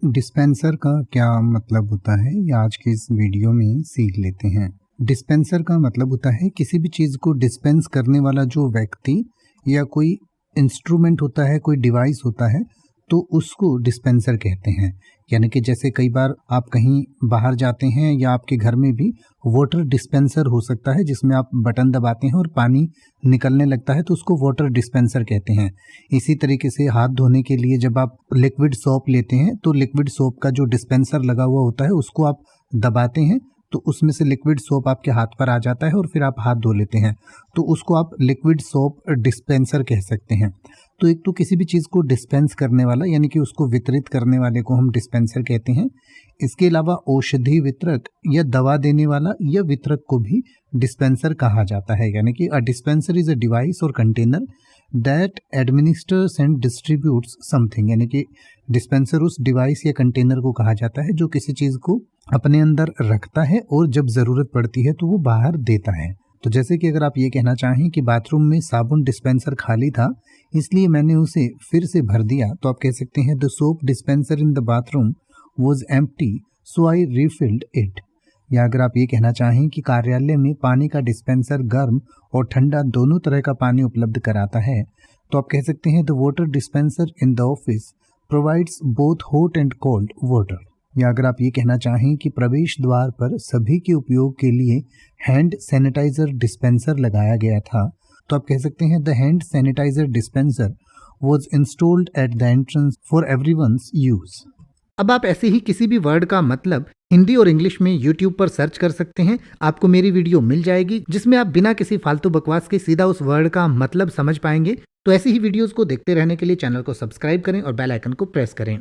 Dispenser का क्या मतलब होता है, ये आज के इस वीडियो में सीख लेते हैं। डिस्पेंसर का मतलब होता है किसी भी चीज़ को डिस्पेंस करने वाला जो व्यक्ति या कोई इंस्ट्रूमेंट होता है, कोई डिवाइस होता है, तो उसको डिस्पेंसर कहते हैं। यानी कि जैसे कई बार आप कहीं बाहर जाते हैं या आपके घर में भी वाटर डिस्पेंसर हो सकता है, जिसमें आप बटन दबाते हैं और पानी निकलने लगता है, तो उसको वाटर डिस्पेंसर कहते हैं। इसी तरीके से हाथ धोने के लिए जब आप लिक्विड सोप लेते हैं, तो लिक्विड सोप का जो डिस्पेंसर लगा हुआ होता है उसको आप दबाते हैं, तो उसमें से लिक्विड सोप आपके हाथ पर आ जाता है और फिर आप हाथ धो लेते हैं, तो उसको आप लिक्विड सोप डिस्पेंसर कह सकते हैं। तो एक तो किसी भी चीज़ को डिस्पेंस करने वाला यानी कि उसको वितरित करने वाले को हम डिस्पेंसर कहते हैं। इसके अलावा औषधि वितरक या दवा देने वाला या वितरक को भी डिस्पेंसर कहा जाता है। यानी कि अ डिस्पेंसर इज अ डिवाइस और container that administers and distributes something. यानी कि डिस्पेंसर उस डिवाइस या कंटेनर को कहा जाता है जो किसी चीज़ को अपने अंदर रखता है और जब ज़रूरत पड़ती है तो वो बाहर देता है। तो जैसे कि अगर आप ये कहना चाहें कि बाथरूम में साबुन डिस्पेंसर खाली था, इसलिए मैंने उसे फिर से भर दिया, तो आप कह सकते हैं the soap dispenser in the bathroom was empty so I रिफिल्ड it. या अगर आप ये कहना चाहें कि कार्यालय में पानी का डिस्पेंसर गर्म और ठंडा दोनों तरह का पानी उपलब्ध कराता है, तो आप कह सकते हैं the water dispenser in the office provides both hot and cold water. या अगर आप ये कहना चाहें कि प्रवेश द्वार पर सभी के उपयोग के लिए हैंड सैनिटाइजर डिस्पेंसर लगाया गया था, तो आप कह सकते हैं the hand sanitiser dispenser was installed at the entrance for everyone's use. अब आप ऐसे ही किसी भी वर्ड का मतलब हिंदी और इंग्लिश में YouTube पर सर्च कर सकते हैं। आपको मेरी वीडियो मिल जाएगी जिसमें आप बिना किसी फालतू बकवास के सीधा उस वर्ड का मतलब समझ पाएंगे। तो ऐसी ही वीडियोस को देखते रहने के लिए चैनल को सब्सक्राइब करें और बेल आइकन को प्रेस करें।